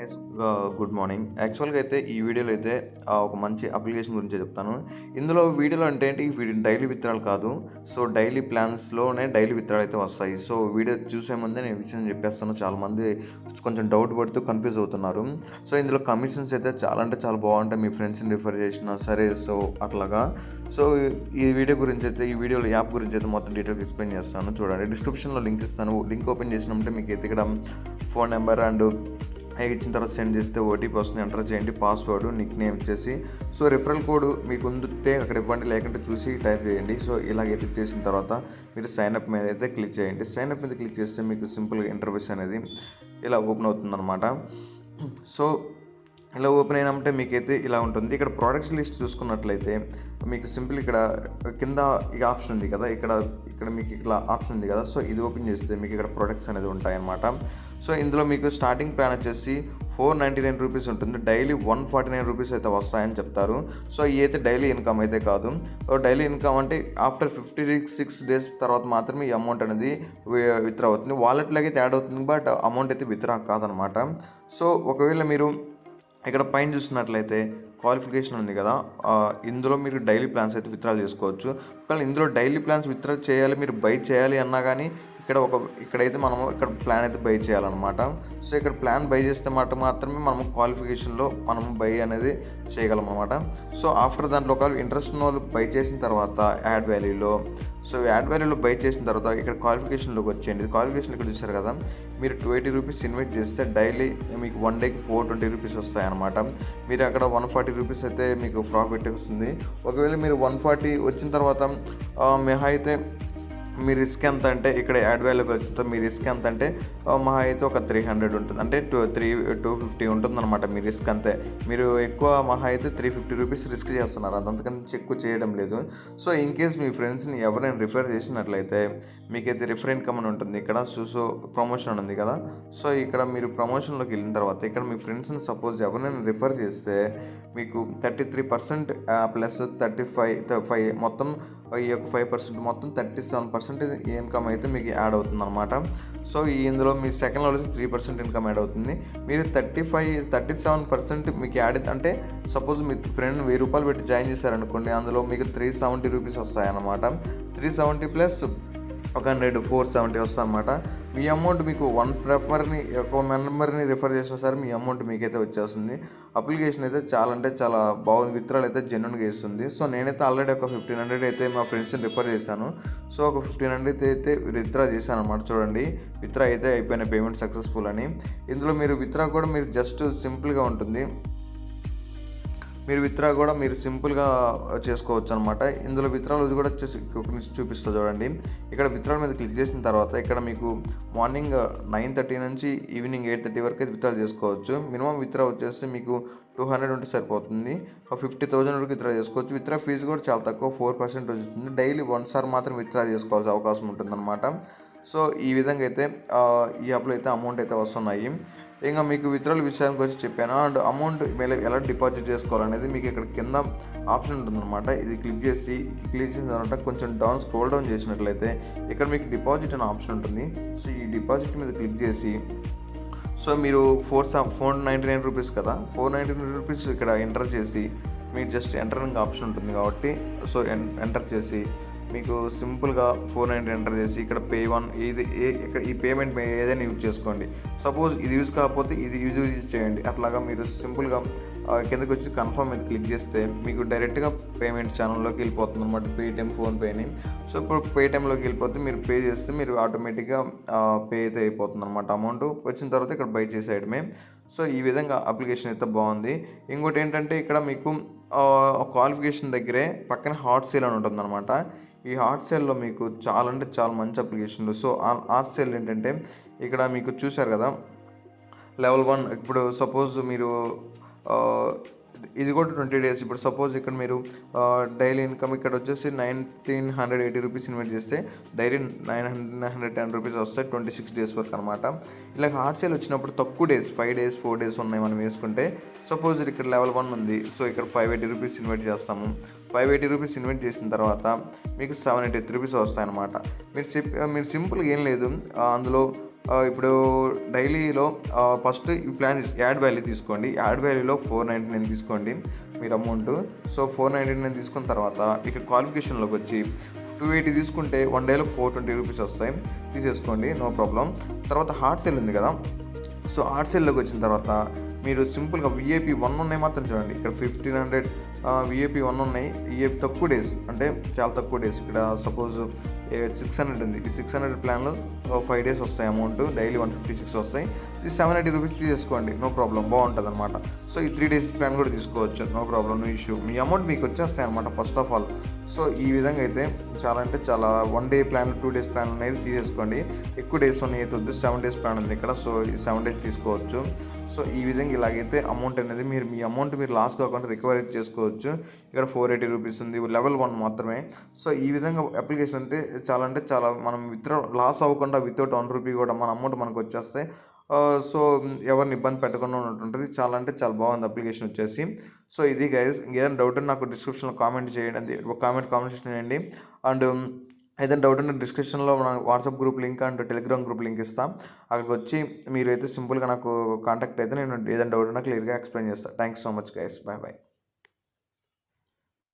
Guys good morning. యాక్చువల్‌గా అయితే ఈ వీడియోలో అయితే ఒక మంచి అప్లికేషన్ గురించే చెప్తాను. ఇందులో వీడియోలో అంటే ఏంటి డైలీ విత్డ్రాల్ కాదు. సో, డైలీ ప్లాన్స్‌లోనే డైలీ విత్డ్రాల్ అయితే వస్తాయి. సో, వీడియో చూసే ముందే నేను విషయం చెప్పేస్తాను. చాలామంది కొంచెం డౌట్ పడుతూ కన్‌ఫ్యూజ్ అవుతున్నారు. సో, ఇందులో కమిషన్స్ అయితే చాలా అంటే చాలా బాగుంటాయి. మీ ఫ్రెండ్స్‌ని రిఫర్ చేసినా సరే సో, అట్లాగా. సో, ఈ వీడియో గురించి అయితే ఈ వీడియోలో యాప్ గురించి అయితే మొత్తం డీటెయిల్‌గా ఎక్స్‌ప్లెయిన్ చేస్తాను. చూడండి డిస్క్రిప్షన్‌లో లింక్ ఇస్తాను. లింక్ ఓపెన్ చేసినప్పుడు మీకైతే ఇక్కడ ఫోన్ నెంబర్ అండ్ ఇచ్చిన తర్వాత సెండ్ చేస్తే ఓటీపీ వస్తుంది. ఎంటర్ చేయండి. పాస్వర్డ్ నిక్ నేమ్ ఇచ్చేసి సో రిఫరల్ కోడ్ మీకు ఉంటే అక్కడ ఇవ్వండి, లేకుంటే చూసి టైప్ చేయండి. సో ఇలాగైతే చేసిన తర్వాత మీరు సైన్అప్ మీద అయితే క్లిక్ చేయండి. సైన్అప్ మీద క్లిక్ చేస్తే మీకు సింపుల్గా ఇంటర్వ్యూస్ అనేది ఇలా ఓపెన్ అవుతుందన్నమాట. సో ఇలా ఓపెన్ అయినామంటే మీకైతే ఇలా ఉంటుంది. ఇక్కడ ప్రోడక్ట్స్ లిస్ట్ చూసుకున్నట్లయితే మీకు సింపుల్ ఇక్కడ కింద ఇక ఆప్షన్ ఉంది కదా, ఇక్కడ మీకు ఇలా ఆప్షన్ ఉంది కదా. సో ఇది ఓపెన్ చేస్తే మీకు ఇక్కడ ప్రొడక్ట్స్ అనేది ఉంటాయన్నమాట. సో ఇందులో మీకు స్టార్టింగ్ ప్లాన్ వచ్చేసి 499 రూపీస్ ఉంటుంది. డైలీ 149 రూపీస్ అయితే వస్తాయని చెప్తారు. సో ఇవి అయితే డైలీ ఇన్కమ్ అయితే కాదు. డైలీ ఇన్కమ్ అంటే ఆఫ్టర్ 56 డేస్ తర్వాత మాత్రమే ఈ అమౌంట్ అనేది విత్డ్రా అవుతుంది. వాలెట్లోకి అయితే యాడ్ అవుతుంది, బట్ అమౌంట్ అయితే విత్డ్రా కాదనమాట. సో ఒకవేళ మీరు ఇక్కడ పైన చూసినట్లయితే క్వాలిఫికేషన్ ఉంది కదా, ఇందులో మీరు డైలీ ప్లాన్స్ అయితే విత్డ్రా చేసుకోవచ్చు. ఒకవేళ ఇందులో డైలీ ప్లాన్స్ విత్డ్రా చేయాలి, మీరు బై చేయాలి అన్నా కానీ ఇక్కడైతే మనము ఇక్కడ ప్లాన్ అయితే బై చేయాలన్నమాట. సో ఇక్కడ ప్లాన్ బై చేస్తే మాత్రమే మనము క్వాలిఫికేషన్లో మనము బై అనేది చేయగలం అనమాట. సో ఆఫ్టర్ దాంట్లో ఒకవేళ ఇంట్రెస్ట్ ఉన్న వాళ్ళు బై చేసిన తర్వాత యాడ్ వాల్యూలో బై చేసిన తర్వాత ఇక్కడ క్వాలిఫికేషన్లోకి వచ్చేయండి. క్వాలిఫికేషన్ ఇక్కడ చూసారు కదా, మీరు 280 రూపీస్ ఇన్వెస్ట్ చేస్తే డైలీ మీకు 1 డేకి 420 రూపీస్ వస్తాయన్నమాట. మీరు అక్కడ 140 రూపీస్ అయితే మీకు ప్రాఫిట్ వస్తుంది. ఒకవేళ మీరు 140 వచ్చిన తర్వాత మహా అయితే మీ రిస్క్ ఎంత అంటే ఇక్కడ యాడ్ వాల్యూకి వచ్చిన మీ రిస్క్ ఎంత అంటే మహా అయితే ఒక 300 ఉంటుంది, అంటే 250 ఉంటుందన్నమాట మీ రిస్క్ అంతే. మీరు ఎక్కువ మహా అయితే 350 రూపీస్ రిస్క్ చేస్తున్నారు, అంతకంటే ఎక్కువ చేయడం లేదు. సో ఇన్ కేస్ మీ ఫ్రెండ్స్ని ఎవరైనా రిఫర్ చేసినట్లయితే మీకైతే రిఫర్ ఇన్కమ్ అని ఉంటుంది ఇక్కడ. సో ప్రమోషన్ ఉంది కదా, సో ఇక్కడ మీరు ప్రమోషన్లోకి వెళ్ళిన తర్వాత ఇక్కడ మీ ఫ్రెండ్స్ని సపోజ్ ఎవరైనా రిఫర్ చేస్తే మీకు 33% ప్లస్ 35 మొత్తం ఈ యొక్క 5% మొత్తం 37% ఇన్కమ్ అయితే మీకు యాడ్ అవుతుంది అనమాట. సో ఇందులో మీ సెకండ్లో వచ్చి 3% ఇన్కమ్ యాడ్ అవుతుంది. మీరు 37% మీకు యాడ్ అంటే సపోజ్ మీ ఫ్రెండ్ 1000 రూపాయలు పెట్టి జాయిన్ చేశారనుకోండి, అందులో మీకు 370 రూపీస్ వస్తాయన్నమాట. 370 ప్లస్ ఒక 470 వస్తుంది అనమాట. మీ అమౌంట్ మీకు ఒక మెంబర్ని రిఫర్ చేసినా సరే మీ అమౌంట్ మీకైతే వచ్చేస్తుంది. అప్లికేషన్ అయితే చాలా అంటే చాలా బాగుంది. విత్డ్రాల్ అయితే జెన్యూన్గా ఇస్తుంది. సో నేనైతే ఆల్రెడీ ఒక 1500 అయితే మా ఫ్రెండ్స్ని రిఫర్ చేశాను. సో ఒక 1500 అయితే విత్డ్రా చేశాను అనమాట. చూడండి విత్డ్రా అయితే అయిపోయిన పేమెంట్ సక్సెస్ఫుల్ అని. ఇందులో మీరు విత్డ్రా కూడా మీరు జస్ట్ సింపుల్గా ఉంటుంది. మీరు సింపుల్గా చేసుకోవచ్చు అనమాట. ఇందులో విత్డ్రాల్ కూడా వచ్చేసి చూపిస్తా చూడండి. ఇక్కడ విత్డ్రాల్ మీద క్లిక్ చేసిన తర్వాత ఇక్కడ మీకు మార్నింగ్ 9:30 నుంచి ఈవినింగ్ 8:30 వరకు అయితే విత్డ్రాల్ చేసుకోవచ్చు. మినిమం విత్డ్రా వచ్చేసి మీకు 200 ఉంటే సరిపోతుంది. 50,000 వరకు విత్డ్రా చేసుకోవచ్చు. విత్డ్రా ఫీజు కూడా చాలా తక్కువ, 4% వస్తుంది. డైలీ 1 సార్ మాత్రం విత్డ్రా చేసుకోవాల్సిన అవకాశం ఉంటుందన్నమాట. సో ఈ విధంగా అయితే ఈ యాప్లో అయితే అమౌంట్ అయితే వస్తున్నాయి. ఇంకా మీకు విత్డ్రాల్ విషయానికి వచ్చి చెప్పాను. అండ్ అమౌంట్ ఎలా డిపాజిట్ చేసుకోవాలనేది మీకు ఇక్కడ కింద ఆప్షన్ ఉంటుందన్నమాట. ఇది క్లిక్ చేసిన తర్వాత కొంచెం స్క్రోల్ డౌన్ చేసినట్లయితే ఇక్కడ మీకు డిపాజిట్ అనే ఆప్షన్ ఉంటుంది. సో ఈ డిపాజిట్ మీద క్లిక్ చేసి సో మీరు 499 రూపీస్ కదా, 499 రూపీస్ ఇక్కడ ఎంటర్ చేసి మీకు జస్ట్ ఎంటరింగ్ ఆప్షన్ ఉంటుంది కాబట్టి సో ఎంటర్ చేసి మీకు సింపుల్గా 490 ఎంటర్ చేసి ఇక్కడ Pay1 ఇక్కడ ఈ పేమెంట్ ఏదైనా యూజ్ చేసుకోండి. సపోజ్ ఇది యూజ్ కాకపోతే ఇది యూజ్ చేయండి. అట్లాగా మీరు సింపుల్గా కిందకి వచ్చి కన్ఫర్మ్ మీద క్లిక్ చేస్తే మీకు డైరెక్ట్గా పేమెంట్ ఛానల్లోకి వెళ్ళిపోతుంది అనమాట, పేటిఎం ఫోన్పేని. సో ఇప్పుడు పేటిఎంలోకి వెళ్ళిపోతే మీరు పే చేస్తే మీరు ఆటోమేటిక్గా పే అయితే అయిపోతుంది అనమాట. అమౌంట్ వచ్చిన తర్వాత ఇక్కడ బై చేసేయడమే. సో ఈ విధంగా అప్లికేషన్ అయితే బాగుంది. ఇంకోటి ఏంటంటే ఇక్కడ మీకు క్వాలిఫికేషన్ దగ్గరే పక్కన హాట్ సేల్ అని ఉంటుందన్నమాట. ఈ హాట్ సేల్లో మీకు చాలా అంటే చాలా మంచి అప్లికేషన్లు. సో హాట్ సేల్ ఏంటంటే ఇక్కడ మీకు చూశారు కదా లెవెల్ 1. ఇప్పుడు సపోజ్ మీరు ఇది కూడా 20 డేస్. ఇప్పుడు సపోజ్ ఇక్కడ మీరు డైలీ ఇన్కమ్ ఇక్కడ వచ్చేసి 1980 రూపీస్ ఇన్వెస్ట్ చేస్తే డైలీ 910 రూపీస్ వస్తాయి 26 డేస్ వరకు అనమాట. ఇలా హార్డ్ సేల్ వచ్చినప్పుడు తక్కువ డేస్ 5 డేస్ 4 డేస్ ఉన్నాయి మనం వేసుకుంటే, సపోజ్ ఇక్కడ లెవెల్ 1 ఉంది. సో ఇక్కడ 580 రూపీస్ ఇన్వెస్ట్ చేస్తాము. 580 రూపీస్ ఇన్వెస్ట్ చేసిన తర్వాత మీకు 783 రూపీస్ వస్తాయన్నమాట. మీరు సింపుల్గా ఏం లేదు, అందులో ఇప్పుడు డైలీలో ఫస్ట్ ఈ ప్లాన్ యాడ్ వాల్యూ తీసుకోండి. యాడ్ వాల్యూలో 499 తీసుకోండి మీరు అమౌంట్. సో 499 తీసుకున్న తర్వాత ఇక్కడ క్వాలిఫికేషన్లోకి వచ్చి 280 తీసుకుంటే 1 డేలో 420 రూపీస్ వస్తాయి, తీసేసుకోండి, నో ప్రాబ్లం. తర్వాత హార్ట్ సెల్ ఉంది కదా, సో హార్ట్ సెల్లోకి వచ్చిన తర్వాత మీరు సింపుల్గా విఐపి 1 ఉన్నాయి మాత్రం చూడండి. ఇక్కడ 1500 విఐపి 1 ఉన్నాయి. విఐపి తక్కువ డేస్, అంటే చాలా తక్కువ డేస్. ఇక్కడ సపోజ్ 600 ఉంది. ఈ 600 ప్లాన్లో 5 డేస్ వస్తాయి అమౌంట్, డైలీ 156 వస్తాయి. ఇది 780 రూపీస్ తీసేసుకోండి, నో ప్రాబ్లం, బాగుంటుంది అనమాట. సో ఈ 3 డేస్ ప్లాన్ కూడా తీసుకోవచ్చు, నో ప్రాబ్లం, నో ఇష్యూ. మీ అమౌంట్ మీకు వచ్చేస్తాయి అనమాట ఫస్ట్ ఆఫ్ ఆల్. సో ఈ విధంగా అయితే చాలా అంటే చాలా 1 డే ప్లాన్ 2 డేస్ ప్లాన్ అనేది తీసేసుకోండి. ఎక్కువ డేస్ ఉన్నాయి అయితే వద్దు, 7 డేస్ ప్లాన్ ఉంది ఇక్కడ, సో ఈ 7 డేస్ తీసుకోవచ్చు. సో ఈ విధంగా ఇలాగైతే అమౌంట్ అనేది మీ అమౌంట్ మీరు లాస్ కాకుండా రికవర్ అయితే చేసుకోవచ్చు. ఇక్కడ 480 రూపీస్ ఉంది, లెవెల్ 1 మాత్రమే. సో ఈ విధంగా అప్లికేషన్ అంటే చాలా మనం లాస్ అవ్వకుండా వితౌట్ 1 రూపీ కూడా మన అమౌంట్ మనకు వచ్చేస్తాయి. సో ఎవరిని ఇబ్బంది పెట్టకుండా ఉన్నట్టుంటుంది. చాలా అంటే చాలా బాగుంది అప్లికేషన్ వచ్చేసి. సో ఇది గైస్, ఇంకేదైనా డౌట్ ఉంటే నాకు డిస్క్రిప్షన్లో కామెంట్ చేయండి, కామెంట్ చేయండి. అండ్ ఏదైనా డౌట్ ఉంటే డిస్క్రిప్షన్లో మన WhatsApp group link and Telegram group link ఇస్తాను. అక్కడికి వచ్చి మీరు అయితే సింపుల్గా నాకు కాంటాక్ట్ అయితే నేను ఏదైనా డౌట్ ఉన్నా క్లియర్గా ఎక్స్ప్లెయిన్ చేస్తాను. Thanks so much guys, bye bye.